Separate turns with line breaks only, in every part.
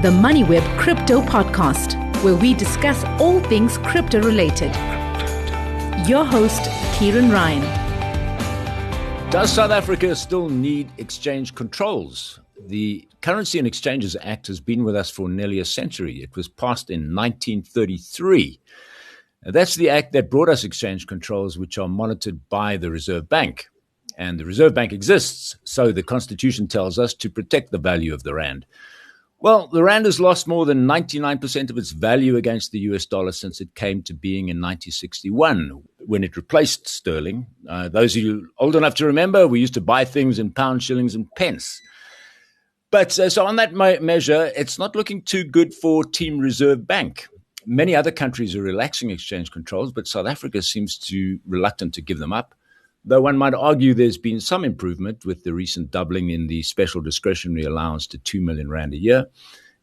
the MoneyWeb Crypto Podcast, where we discuss all things crypto related. Your host, Kieran Ryan.
Does South Africa still need exchange controls? The Currency and Exchanges Act has been with us for nearly a century. It was passed in 1933. That's the act that brought us exchange controls, which are monitored by the Reserve Bank. And the Reserve Bank exists, so the Constitution tells us, to protect the value of the rand. Well, the rand has lost more than 99% of its value against the US dollar since it came to being in 1961, when it replaced sterling. Those of you old enough to remember, we used to buy things in pounds, shillings, and pence. But so on that measure, it's not looking too good for Team Reserve Bank. Many other countries are relaxing exchange controls, but South Africa seems reluctant to give them up. Though one might argue there's been some improvement with the recent doubling in the special discretionary allowance to 2 million rand a year.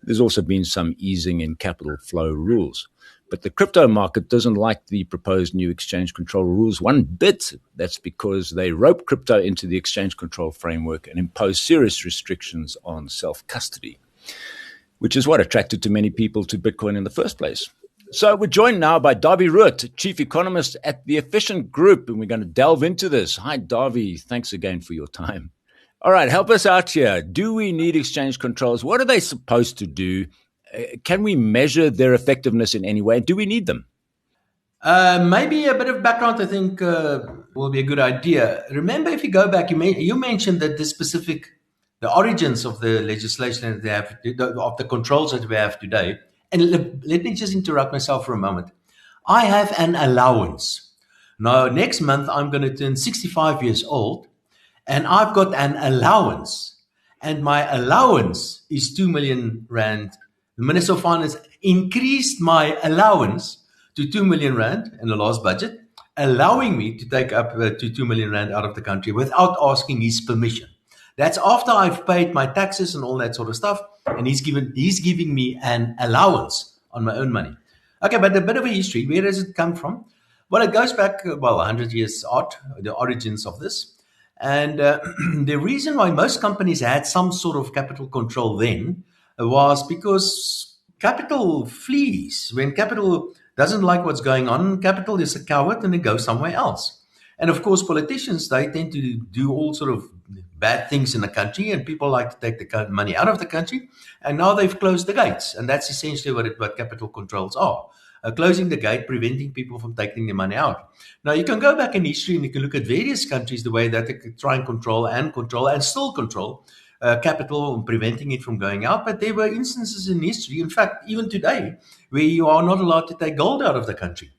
There's also been some easing in capital flow rules. But the crypto market doesn't like the proposed new exchange control rules one bit. That's because they rope crypto into the exchange control framework and impose serious restrictions on self-custody, which is what attracted too many people to Bitcoin in the first place. So we're joined now by Dawie Ruot, Chief Economist at the Efficient Group, and we're going to delve into this. Hi, Dawie. Thanks again for your time. All right, help us out here. Do we need exchange controls? What are they supposed to do? Can we measure their effectiveness in any way? Do we need them?
Maybe a bit of background, I think, will be a good idea. Remember, if you go back, you mentioned that the origins of the legislation that they have, of the controls that we have today. And let me just interrupt myself for a moment. I have an allowance. Now, next month, I'm going to turn 65 years old, and I've got an allowance. And my allowance is 2 million rand. The Minister of Finance increased my allowance to 2 million rand in the last budget, allowing me to take up to 2 million rand out of the country without asking his permission. That's after I've paid my taxes and all that sort of stuff, and he's giving me an allowance on my own money. Okay, but a bit of a history. Where does it come from? Well, it goes back, 100 years odd, the origins of this. And the reason why most companies had some sort of capital control then was because capital flees. When capital doesn't like what's going on, capital is a coward and it goes somewhere else. And of course, politicians, they tend to do all sort of bad things in the country, and people like to take the money out of the country. And now they've closed the gates. And that's essentially what capital controls are. Closing the gate, preventing people from taking the money out. Now, you can go back in history and you can look at various countries, the way that they could try and control and still control capital and preventing it from going out. But there were instances in history, in fact, even today, where you are not allowed to take gold out of the country.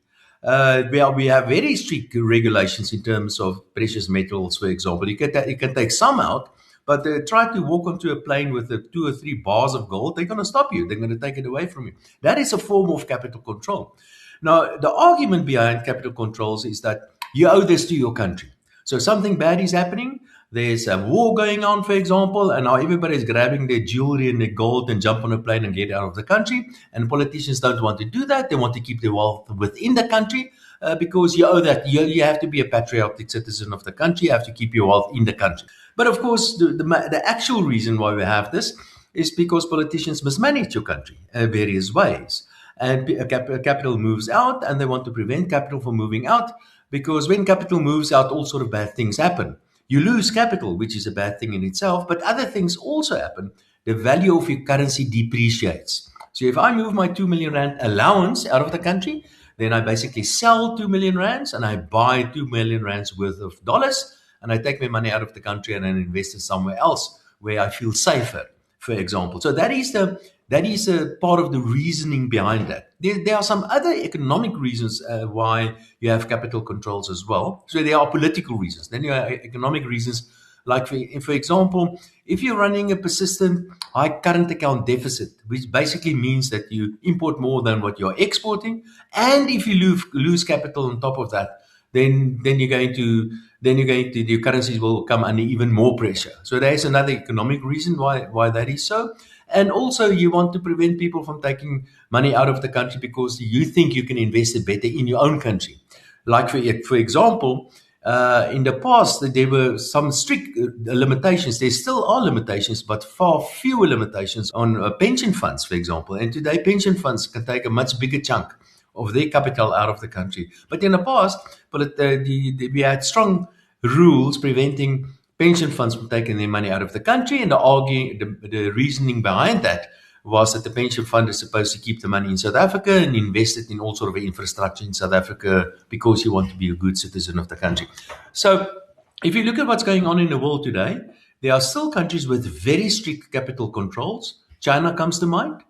We have very strict regulations in terms of precious metals, for example. You can take some out, but try to walk onto a plane with 2 or 3 bars of gold, they're going to stop you. They're going to take it away from you. That is a form of capital control. Now, the argument behind capital controls is that you owe this to your country. So something bad is happening. There's a war going on, for example, and now everybody's grabbing their jewelry and their gold and jump on a plane and get out of the country. And politicians don't want to do that. They want to keep their wealth within the country because you owe that. You have to be a patriotic citizen of the country. You have to keep your wealth in the country. But of course, the actual reason why we have this is because politicians mismanage your country in various ways. And capital moves out, and they want to prevent capital from moving out, because when capital moves out, all sort of bad things happen. You lose capital, which is a bad thing in itself, but other things also happen. The value of your currency depreciates. So if I move my 2 million rand allowance out of the country, then I basically sell 2 million rands and I buy 2 million rands worth of dollars, and I take my money out of the country and then invest it somewhere else where I feel safer, for example. So that is a part of the reasoning behind that. There are some other economic reasons why you have capital controls as well. So there are political reasons. Then you have economic reasons, like for example, if you're running a persistent high current account deficit, which basically means that you import more than what you're exporting, and if you lose capital on top of that, then your currencies will come under even more pressure. So there is another economic reason why that is so. And also, you want to prevent people from taking money out of the country because you think you can invest it better in your own country. Like, for example, In the past, there were some strict limitations. There still are limitations, but far fewer limitations on pension funds, for example. And today, pension funds can take a much bigger chunk of their capital out of the country. But in the past, we had strong rules preventing pension funds from taking their money out of the country. And the reasoning behind that was that the pension fund is supposed to keep the money in South Africa and invest it in all sort of infrastructure in South Africa because you want to be a good citizen of the country. So if you look at what's going on in the world today, there are still countries with very strict capital controls. China comes to mind.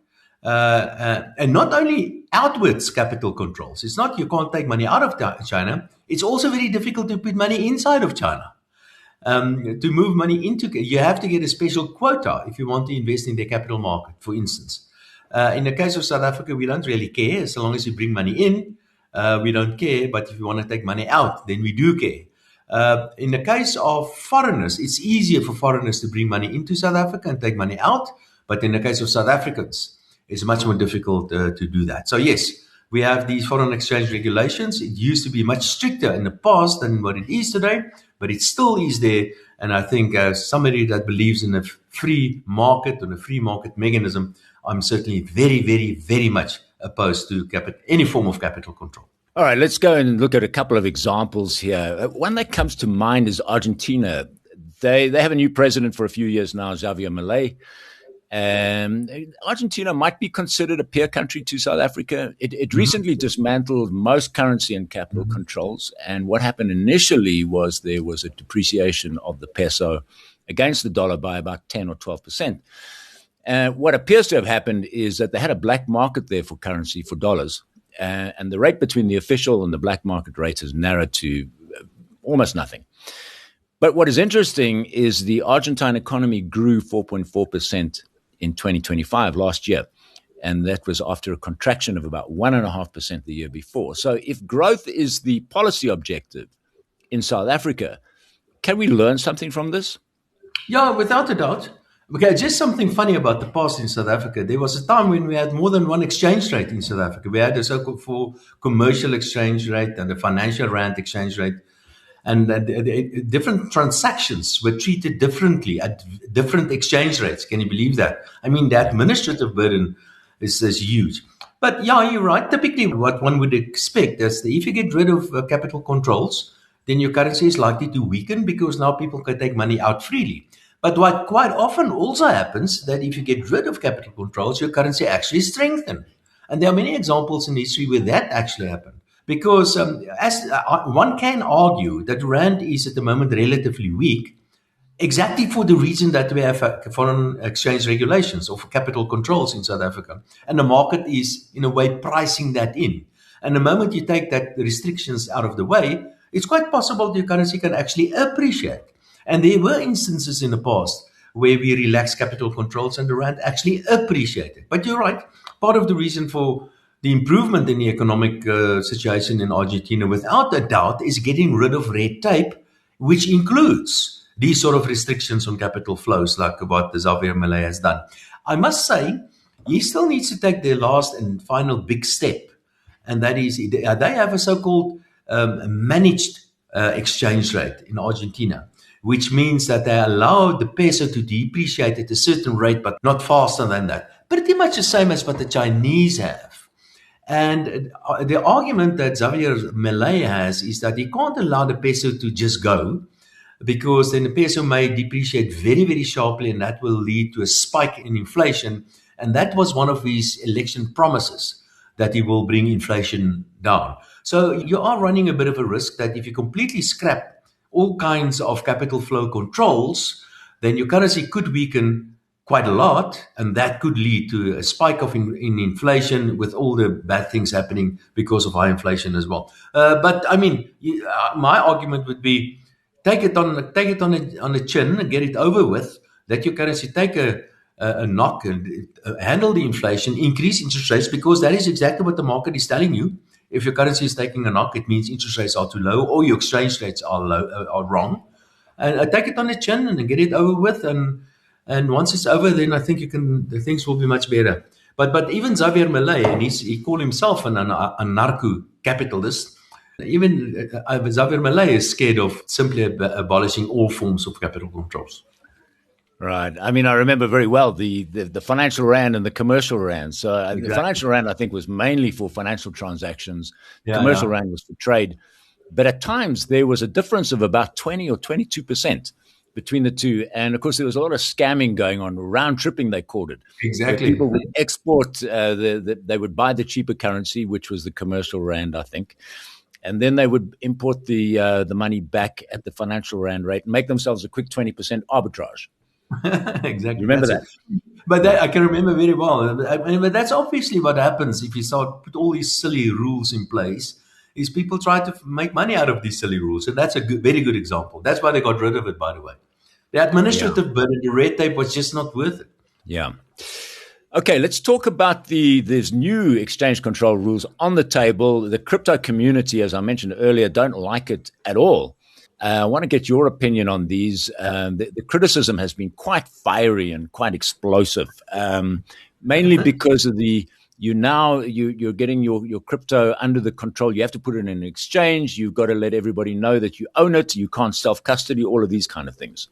And not only outwards capital controls. It's not you can't take money out of China. It's also very difficult to put money inside of China. To move money into, you have to get a special quota if you want to invest in the capital market, for instance. In the case of South Africa, we don't really care. So long as you bring money in, we don't care. But if you want to take money out, then we do care. In the case of foreigners, it's easier for foreigners to bring money into South Africa and take money out. But in the case of South Africans, it's much more difficult to do that. So yes, we have these foreign exchange regulations. It used to be much stricter in the past than what it is today, but it still is there. And I think as somebody that believes in a free market and a free market mechanism, I'm certainly very, very, very much opposed to any form of capital control.
All right, let's go and look at a couple of examples here. One that comes to mind is Argentina. They have a new president for a few years now, Javier Milei. Argentina might be considered a peer country to South Africa. It recently dismantled most currency and capital controls. And what happened initially was there was a depreciation of the peso against the dollar by about 10 or 12%. What appears to have happened is that they had a black market there for currency, for dollars. And the rate between the official and the black market rate has narrowed to almost nothing. But what is interesting is the Argentine economy grew 4.4% in 2025 last year. And that was after a contraction of about 1.5% the year before. So if growth is the policy objective in South Africa, can we learn something from this?
Yeah, without a doubt. Okay, just something funny about the past in South Africa. There was a time when we had more than one exchange rate in South Africa. We had a so-called commercial exchange rate and a financial rand exchange rate. And different transactions were treated differently at different exchange rates. Can you believe that? I mean, the administrative burden is huge. But yeah, you're right. Typically, what one would expect is that if you get rid of capital controls, then your currency is likely to weaken because now people can take money out freely. But what quite often also happens that if you get rid of capital controls, your currency actually strengthens. And there are many examples in history where that actually happened. Because as one can argue that the rand is at the moment relatively weak, exactly for the reason that we have foreign exchange regulations or capital controls in South Africa. And the market is, in a way, pricing that in. And the moment you take that restrictions out of the way, it's quite possible the currency can actually appreciate. And there were instances in the past where we relaxed capital controls and the rand actually appreciated. But you're right, part of the reason for the improvement in the economic situation in Argentina, without a doubt, is getting rid of red tape, which includes these sort of restrictions on capital flows, like what Javier Milei has done. I must say, he still needs to take the last and final big step, and that is they have a so-called managed exchange rate in Argentina, which means that they allow the peso to depreciate at a certain rate, but not faster than that. Pretty much the same as what the Chinese have. And the argument that Javier Milei has is that he can't allow the peso to just go, because then the peso may depreciate very, very sharply, and that will lead to a spike in inflation. And that was one of his election promises, that he will bring inflation down. So you are running a bit of a risk that if you completely scrap all kinds of capital flow controls, then your currency could weaken quite a lot, and that could lead to a spike in inflation, with all the bad things happening because of high inflation as well. But I mean, my argument would be take it on the chin and get it over with. Let your currency take a knock and handle the inflation, increase interest rates, because that is exactly what the market is telling you. If your currency is taking a knock, it means interest rates are too low, or your exchange rates are wrong. And take it on the chin and get it over with. And once it's over, then I think the things will be much better. But even Javier Milei, and he called himself an anarcho-capitalist, Even Xavier Malay is scared of simply abolishing all forms of capital controls.
Right. I mean, I remember very well the financial rand and the commercial rand. So
Exactly.
The financial rand, I think, was mainly for financial transactions.
Yeah,
Commercial rand was for trade. But at times there was a difference of about 20 or 22% between the two. And of course, there was a lot of scamming going on, round tripping, they called it.
Exactly.
Where people would export, they would buy the cheaper currency, which was the commercial rand, I think. And then they would import the money back at the financial rand rate and make themselves a quick 20% arbitrage.
Exactly.
You remember that?
But that, I can remember very well. But that's obviously what happens if you start put all these silly rules in place. Is people try to make money out of these silly rules, and that's a very good example. That's why they got rid of it, by the way. The administrative burden, the red tape was just not worth it.
Yeah. Okay, let's talk about these new exchange control rules on the table. The crypto community, as I mentioned earlier, don't like it at all. I want to get your opinion on these. The criticism has been quite fiery and quite explosive, mainly because of you're getting your crypto under the control. You have to put it in an exchange. You've got to let everybody know that you own it. You can't self-custody, all of these kind of things.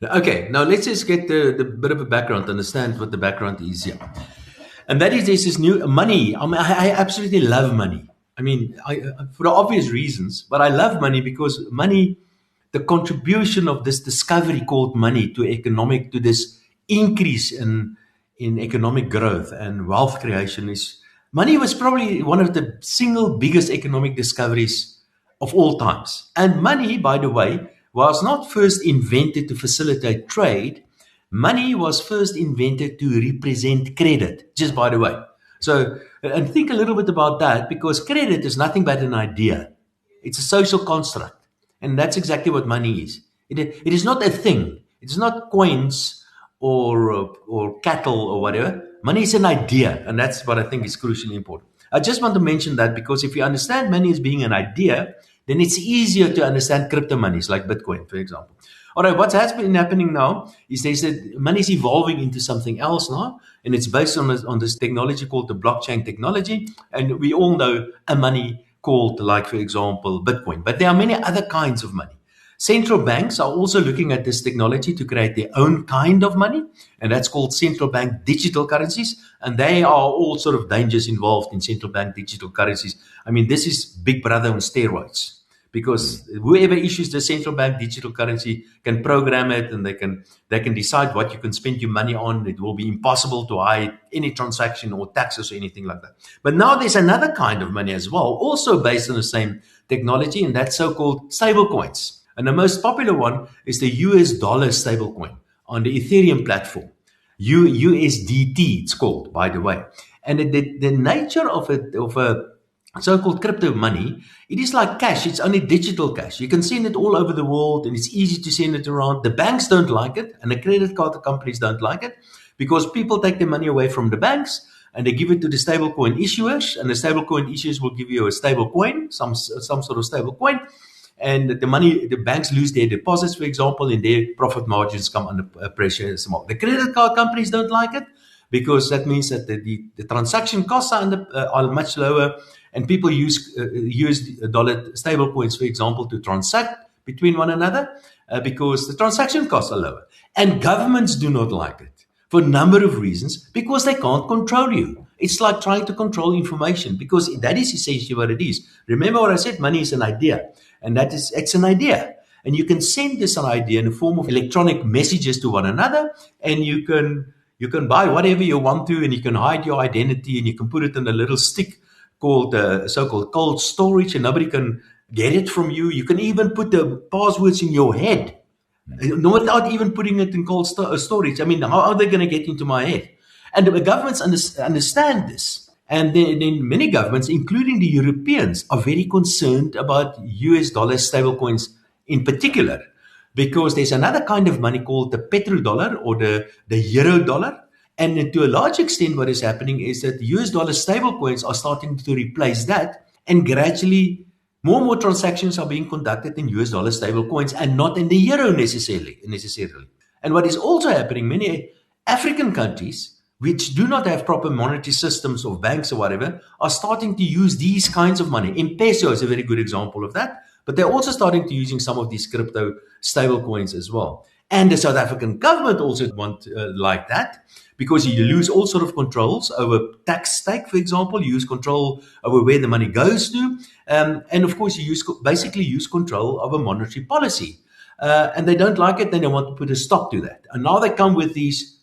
Okay, now let's just get the bit of a background, understand what the background is here. And that is this new money. I mean, I absolutely love money. I mean, for obvious reasons, but I love money because money, the contribution of this discovery called money to this increase in economic growth and wealth creation money was probably one of the single biggest economic discoveries of all times. And money, by the way, was not first invented to facilitate trade. Money was first invented to represent credit, just by the way. So, and think a little bit about that, because credit is nothing but an idea. It's a social construct. And that's exactly what money is. It is not a thing. It's not coins or cattle or whatever. Money is an idea. And that's what I think is crucially important. I just want to mention that because if you understand money as being an idea, then it's easier to understand crypto monies like Bitcoin, for example. All right, what has been happening now is that money is evolving into something else now, and it's based on this technology called the blockchain technology. And we all know a money called, like, for example, Bitcoin. But there are many other kinds of money. Central banks are also looking at this technology to create their own kind of money, and that's called central bank digital currencies. And they are all sort of dangers involved in central bank digital currencies. I mean, this is Big Brother on steroids, because whoever issues the central bank digital currency can program it, and they can decide what you can spend your money on. It will be impossible to hide any transaction or taxes or anything like that. But now there's another kind of money as well, also based on the same technology, and that's so-called stable coins. And the most popular one is the US dollar stablecoin on the Ethereum platform. USDT, it's called, by the way. And the nature of a so-called crypto money, it is like cash. It's only digital cash. You can send it all over the world, and it's easy to send it around. The banks don't like it, and the credit card companies don't like it, because people take their money away from the banks and they give it to the stablecoin issuers, and the stablecoin issuers will give you a stable coin, some sort of stable coin. And the banks lose their deposits, for example, and their profit margins come under pressure. The credit card companies don't like it, because that means that the transaction costs are much lower, and people use dollar stable coins, for example, to transact between one another, because the transaction costs are lower. And governments do not like it for a number of reasons, because they can't control you. It's like trying to control information, because that is essentially what it is. Remember what I said, money is an idea. And it's an idea. And you can send this an idea in the form of electronic messages to one another, and you can buy whatever you want to, and you can hide your identity, and you can put it in a little stick called so-called cold storage, and nobody can get it from you. You can even put the passwords in your head, without even putting it in cold storage. I mean, how are they going to get into my head? And the governments understand this. And then many governments, including the Europeans, are very concerned about US dollar stablecoins in particular, because there's another kind of money called the petrodollar or the euro dollar. And to a large extent, what is happening is that US dollar stablecoins are starting to replace that, and gradually more and more transactions are being conducted in US dollar stablecoins and not in the euro necessarily. And what is also happening, many African countries which do not have proper monetary systems or banks or whatever, are starting to use these kinds of money. M-Peso is a very good example of that, but they're also starting to using some of these crypto stable coins as well. And the South African government also want like that, because you lose all sort of controls over tax stake, for example. You use control over where the money goes to. And of course, you basically use control over monetary policy. And they don't like it, then they want to put a stop to that. And now they come with these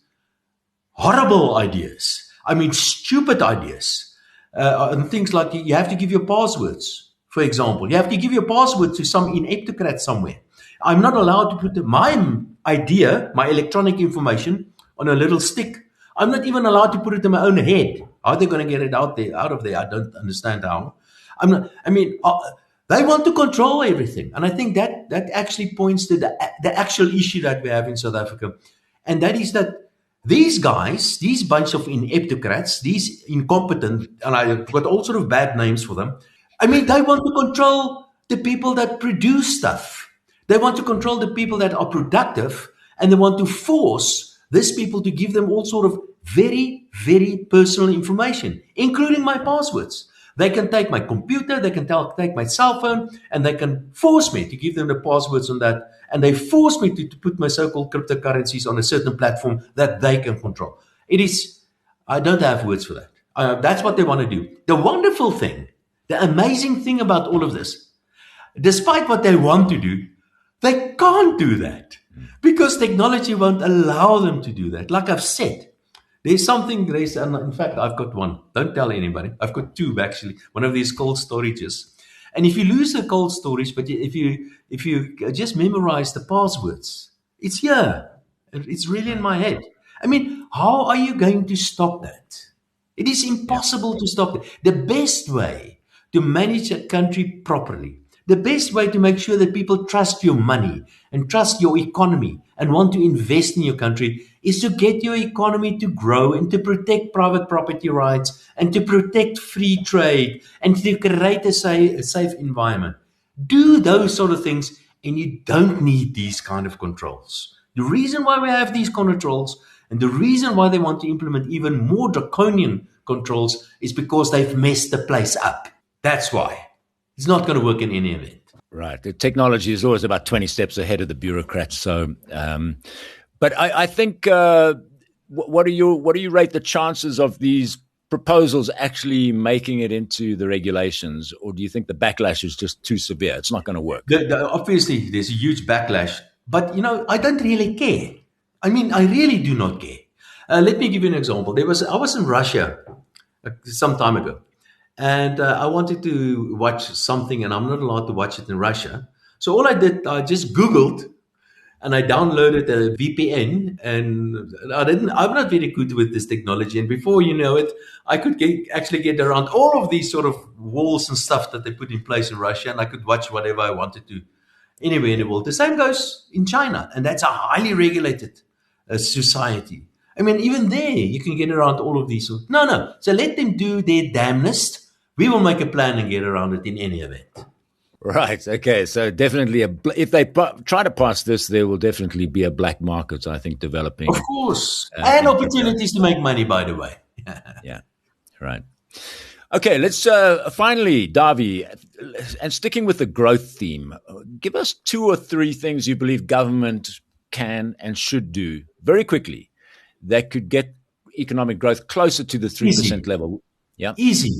horrible ideas. I mean, stupid ideas. And things like you have to give your passwords, for example. You have to give your password to some ineptocrat somewhere. I'm not allowed to put my idea, my electronic information, on a little stick. I'm not even allowed to put it in my own head. How are they going to get it out of there? I don't understand how. They want to control everything. And I think that actually points to the actual issue that we have in South Africa. And that is that these guys, these bunch of ineptocrats, these incompetent, and I've got all sort of bad names for them. I mean, they want to control the people that produce stuff. They want to control the people that are productive, and they want to force these people to give them all sort of very, very personal information, including my passwords. They can take my computer, they can take my cell phone, and they can force me to give them the passwords on that. And they force me to put my so-called cryptocurrencies on a certain platform that they can control. I don't have words for that. That's what they want to do. The wonderful thing, the amazing thing about all of this, despite what they want to do, they can't do that because technology won't allow them to do that. Like I've said, there's something, Grace, and in fact, I've got one. Don't tell anybody. I've got two, actually. One of these cold storages. And if you lose the cold storage, but if you just memorize the passwords, it's here. It's really in my head. I mean, how are you going to stop that? It is impossible to stop it. The best way to manage a country properly, the best way to make sure that people trust your money and trust your economy and want to invest in your country is to get your economy to grow and to protect private property rights and to protect free trade and to create a safe environment. Do those sort of things and you don't need these kind of controls. The reason why we have these controls and the reason why they want to implement even more draconian controls is because they've messed the place up. That's why. It's not going to work in any event.
Right. The technology is always about 20 steps ahead of the bureaucrats. So, but I think, what do you rate the chances of these proposals actually making it into the regulations, or do you think the backlash is just too severe? It's not going to work.
Obviously, there's a huge backlash, but I don't really care. I mean, I really do not care. Let me give you an example. I was in Russia some time ago. And I wanted to watch something, and I'm not allowed to watch it in Russia. So all I did, I just Googled, and I downloaded a VPN. And I'm not very good with this technology. And before you know it, I could actually get around all of these sort of walls and stuff that they put in place in Russia, and I could watch whatever I wanted to anywhere in the world. The same goes in China, and that's a highly regulated society. I mean, even there, you can get around all of these. No. So let them do their damnedest. We will make a plan and get around it in any event.
Right. Okay. So definitely, if they try to pass this, there will definitely be a black market, I think, developing.
Of course. And opportunities to make money, by the way.
Yeah. Right. Okay. Let's finally, Dawie, and sticking with the growth theme, give us 2 or 3 things you believe government can and should do very quickly that could get economic growth closer to the 3% level. Yeah.
Easy.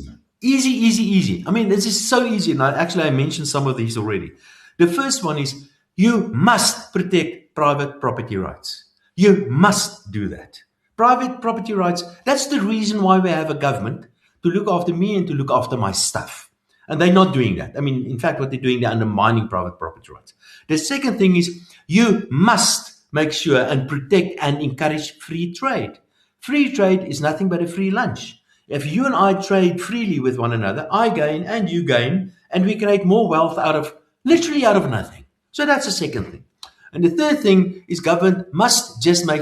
I mean, this is so easy. And I mentioned some of these already. The first one is you must protect private property rights. You must do that. Private property rights, that's the reason why we have a government, to look after me and to look after my stuff. And they're not doing that. I mean, in fact, what they're doing, they're undermining private property rights. The second thing is you must make sure and protect and encourage free trade. Free trade is nothing but a free lunch. If you and I trade freely with one another, I gain and you gain, and we create more wealth literally out of nothing. So that's the second thing. And the third thing is government must just make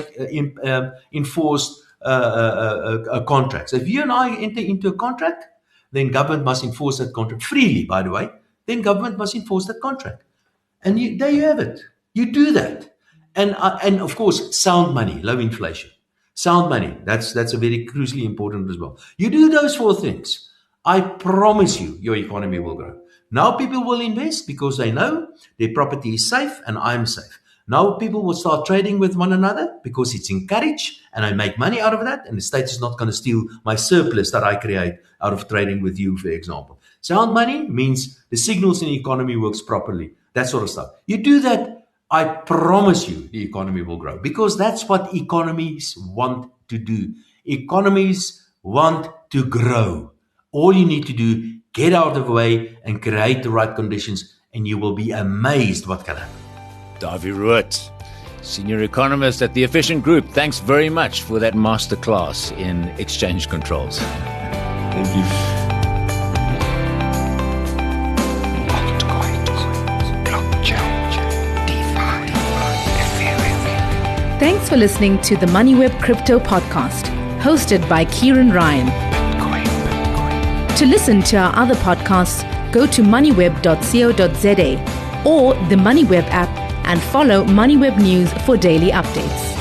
enforced contracts. If you and I enter into a contract, then government must enforce that contract freely, by the way. Then government must enforce that contract. And there you have it. You do that. And of course, sound money, low inflation. Sound money. That's a very crucially important as well. You do those 4 things, I promise you, your economy will grow. Now people will invest because they know their property is safe and I'm safe. Now people will start trading with one another because it's encouraged and I make money out of that, and the state is not going to steal my surplus that I create out of trading with you, for example. Sound money means the signals in the economy works properly, that sort of stuff. You do that, I promise you the economy will grow, because that's what economies want to do. Economies want to grow. All you need to do, get out of the way and create the right conditions, and you will be amazed what can happen.
Davie Ruot, Senior Economist at the Efficient Group. Thanks very much for that masterclass in exchange controls.
Thank you.
Thanks for listening to the MoneyWeb Crypto Podcast, hosted by Kieran Ryan. To listen to our other podcasts, go to moneyweb.co.za or the MoneyWeb app and follow MoneyWeb News for daily updates.